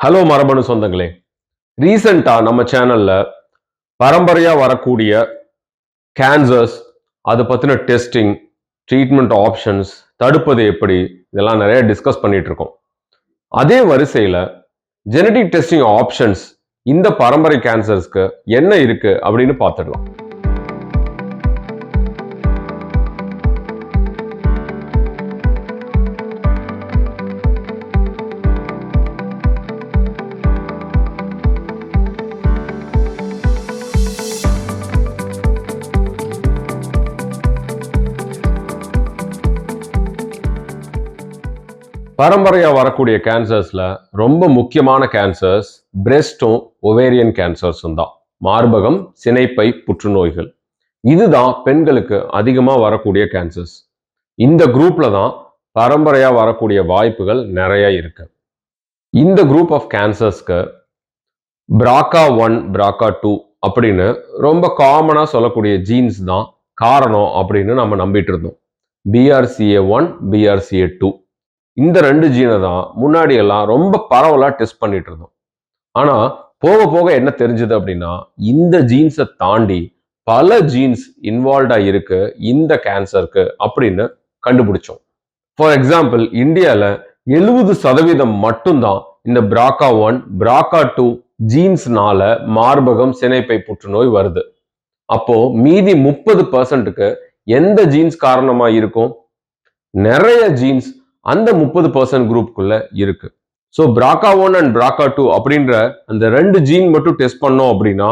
Hello மரபணு சொந்தங்களே, ரீசெண்டா நம்ம சேனல்ல பரம்பரையா வரக்கூடிய கேன்சர்ஸ், அதை பத்தின டெஸ்டிங், ட்ரீட்மெண்ட் ஆப்ஷன்ஸ், தடுப்பது எப்படி, இதெல்லாம் நிறைய டிஸ்கஸ் பண்ணிட்டு இருக்கோம். அதே வரிசையில ஜெனடிக் டெஸ்டிங் ஆப்ஷன்ஸ் இந்த பரம்பரை கேன்சர்ஸ்க்கு என்ன இருக்கு அப்படின்னு பார்த்துடலாம். பரம்பரையா வரக்கூடிய கேன்சர்ஸ்ல ரொம்ப முக்கியமான கேன்சர்ஸ் பிரெஸ்டும் ஒவேரியன் கேன்சர்ஸும் தான். மார்பகம், சினைப்பை புற்றுநோய்கள், இதுதான் பெண்களுக்கு அதிகமா வரக்கூடிய கேன்சர்ஸ். இந்த குரூப்ல தான் பரம்பரையா வரக்கூடிய வாய்ப்புகள் நிறைய இருக்கு. இந்த குரூப் ஆஃப் கேன்சர்ஸ்க்கு BRCA1, BRCA2 அப்படின்னு ரொம்ப காமனா சொல்லக்கூடிய ஜீன்ஸ் தான் காரணம் அப்படின்னு நம்ம நம்பிட்டு இருந்தோம். BRCA1, BRCA2 இந்த ரெண்டு ஜீனை தான் முன்னாடி எல்லாம் ரொம்ப பரவலா டெஸ்ட் பண்ணிட்டு இருந்தோம். ஆனா போக போக என்ன தெரிஞ்சது அப்படின்னா, இந்த ஜீன்ஸை தாண்டி பல ஜீன்ஸ் இன்வால்வ்டா இருக்கு இந்த கேன்சருக்கு அப்படின்னு கண்டுபிடிச்சோம். ஃபார் எக்ஸாம்பிள், இந்தியால 70% மட்டும்தான் இந்த BRCA1, BRCA2 ஜீன்ஸ்னால மார்பகம், சினைப்பை புற்றுநோய் வருது. அப்போ மீதி 30%க்கு எந்த ஜீன்ஸ் காரணமா இருக்கும்? நிறைய ஜீன்ஸ் அந்த 30% குரூப்புக்குள்ள இருக்கு. ஸோ BRCA1 அண்ட் BRCA2 அப்படின்ற அந்த ரெண்டு ஜீன் மட்டும் டெஸ்ட் பண்ணோம் அப்படின்னா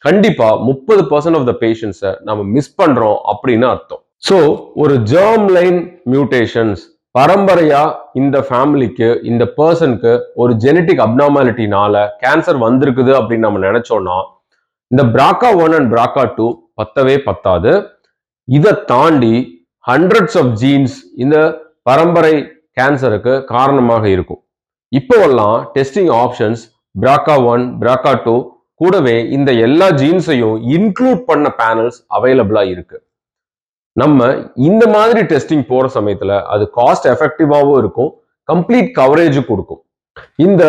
கண்டிப்பா 30% ஆஃப் த பேஷண்ட்ஸை நம்ம மிஸ் பண்றோம் அப்படின்னு அர்த்தம். ஸோ ஒரு ஜெர்ம் லைன் மியூட்டேஷன்ஸ் பரம்பரையா இந்த ஃபேமிலிக்கு, இந்த பர்சனுக்கு ஒரு ஜெனட்டிக் அப்நார்மாலிட்டினால கேன்சர் வந்திருக்குது அப்படின்னு நம்ம நினைச்சோம்னா இந்த BRCA1 அண்ட் BRCA2 பத்தவே பத்தாது. இதை தாண்டி ஹண்ட்ரட்ஸ் ஆஃப் ஜீன்ஸ் இந்த பரம்பரை கேன்சருக்கு காரணமாக இருக்கும். இப்போவெல்லாம் டெஸ்டிங் ஆப்ஷன்ஸ் BRCA1, BRCA2 கூடவே இந்த எல்லா ஜீன்ஸையும் இன்க்ளூட் பண்ண பேனல்ஸ் அவைலபிளா இருக்கு. நம்ம இந்த மாதிரி டெஸ்டிங் போற சமயத்துல அது காஸ்ட் எஃபெக்டிவாகவும் இருக்கும், கம்ப்ளீட் கவரேஜ் கொடுக்கும். இந்த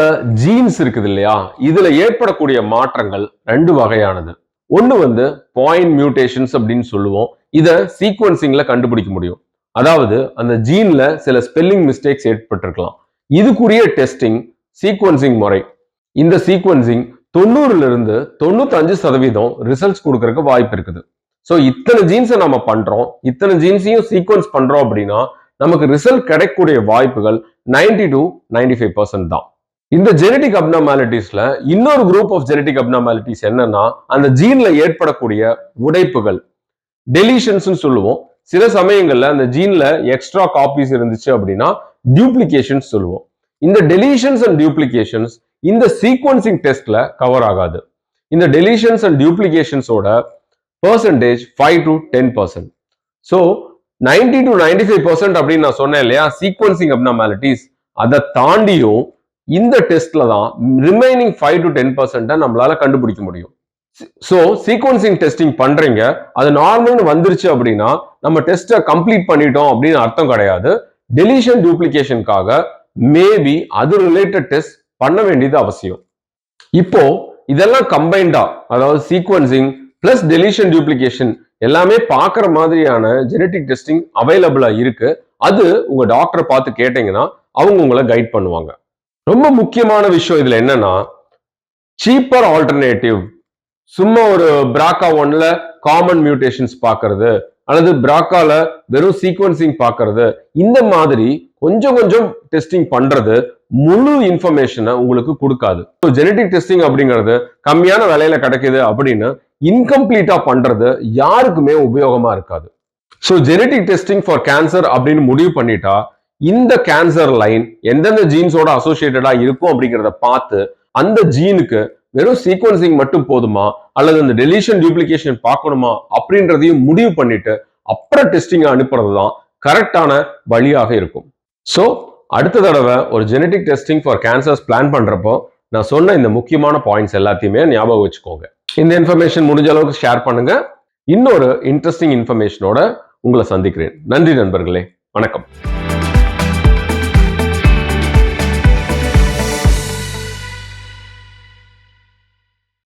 ஜீன்ஸ் இருக்குது இல்லையா, இதுல ஏற்படக்கூடிய மாற்றங்கள் ரெண்டு வகையானது. ஒன்னு பாயிண்ட் மியூட்டேஷன்ஸ் அப்படின்னு சொல்லுவோம். இதை சீக்வன்சிங்ல கண்டுபிடிக்க முடியும். அதாவது அந்த ஜீன்ல சில ஸ்பெல்லிங் மிஸ்டேக்ஸ் ஏற்பட்டிருக்கலாம். இதுக்குரிய டெஸ்டிங் சீக்வன்சிங் முறை. இந்த சீக்வன்சிங் 90% 95% ரிசல்ட்ஸ் கொடுக்கறதுக்கு வாய்ப்பு இருக்குது. ஸோ இத்தனை ஜீன்ஸை நம்ம பண்றோம், இத்தனை ஜீன்ஸையும் சீக்வன்ஸ் பண்றோம் அப்படின்னா நமக்கு ரிசல்ட் கிடைக்கக்கூடிய வாய்ப்புகள் 90 to 95% தான். இந்த ஜெனடிக் அப்நார்மாலிட்டிஸ்ல இன்னொரு குரூப் ஆஃப் ஜெனடிக் அப்நார்மாலிட்டிஸ் என்னன்னா, அந்த ஜீன்ல ஏற்படக்கூடிய உடைப்புகள், டெலிஷன்ஸ் சொல்லுவோம். சில சமயங்கள்ல அந்த ஜீன்ல எக்ஸ்ட்ரா காப்பீஸ் இருந்துச்சு அப்படின்னா டியூப்ளிகேஷன்ஸ் சொல்லுவோம். இந்த டெலிஷன்ஸ் அண்ட் டியூப்ளிகேஷன்ஸ் இந்த சீக்வன்சிங் டெஸ்ட்ல கவர் ஆகாது. இந்த டெலிஷன்ஸ் அண்ட் டியூப்ளிகேஷன்ஸோட பெர்சன்டேஜ் 5 to 10%. ஸோ 90 to 95% அப்படின்னு நான் சொன்னேன் இல்லையா சீக்வன்சிங் அப்நார்மாலிட்டிஸ், அதை தாண்டியும் இந்த டெஸ்ட்ல தான் ரிமைனிங் 5 to 10% நம்மளால கண்டுபிடிக்க முடியும். ஸோ சீக்வன்சிங் டெஸ்டிங் பண்றீங்க, அது நார்மல்னு வந்துருச்சு அப்படின்னா நம்ம டெஸ்ட்டை கம்ப்ளீட் பண்ணிட்டோம் அப்படின்னு அர்த்தம் கிடையாது. டெலிஷன் டியூப்ளிகேஷனுக்காக மேபி அது ரிலேட்டட் டெஸ்ட் பண்ண வேண்டியது அவசியம். இப்போ இதெல்லாம் கம்பைண்டா, அதாவது சீக்வன்சிங் பிளஸ் டெலிஷன் டியூப்ளிகேஷன் எல்லாமே பார்க்குற மாதிரியான ஜெனடிக் டெஸ்டிங் அவைலபிளா இருக்கு. அது உங்க டாக்டரை பார்த்து கேட்டீங்கன்னா அவங்க உங்களை கைட் பண்ணுவாங்க. ரொம்ப முக்கியமான விஷயம் இதுல என்னன்னா, சீப்பர் ஆல்டர்னேட்டிவ். சும்மா ஒரு BRCA1ல காமன் மியூட்டேஷன்ஸ் பார்க்கறது அல்லது BRCAல வெறும் சீக்வன்சிங் பார்க்கறது, இந்த மாதிரி கொஞ்சம் கொஞ்சம் டெஸ்டிங் பண்றது முழு இன்ஃபர்மேஷனை உங்களுக்கு கொடுக்காது. ஜெனடிக் டெஸ்டிங் அப்படிங்கிறது கம்மியான விலையில கிடைக்குது அப்படின்னு இன்கம்ப்ளீட்டா பண்றது யாருக்குமே உபயோகமா இருக்காது. So genetic testing for cancer அப்படின்னு முடிவு பண்ணிட்டா இந்த கேன்சர் லைன் எந்தெந்த ஜீன்ஸோட அசோசியேட்டடா இருக்கும் அப்படிங்கிறத பார்த்து அந்த ஜீனுக்கு வெறும் சீக்வன்சிங் மட்டும் போதுமா அல்லது அந்த டெலிஷன் டியூப்ளிகேஷன் பார்க்கணுமா அப்படின்றதையும் முடிவு பண்ணிட்டு அப்புறம் டெஸ்டிங் அனுப்புறது தான் கரெக்டான வழியாக இருக்கும். ஸோ அடுத்த தடவை ஒரு genetic testing for cancers plan பண்றப்போ நான் சொன்ன இந்த முக்கியமான பாயிண்ட்ஸ் எல்லாத்தையுமே ஞாபகம் வச்சுக்கோங்க. இந்த இன்ஃபர்மேஷன் முடிஞ்ச அளவுக்கு ஷேர் பண்ணுங்க. இன்னொரு இன்ட்ரெஸ்டிங் இன்ஃபர்மேஷனோட உங்களை சந்திக்கிறேன். நன்றி நண்பர்களே, வணக்கம்.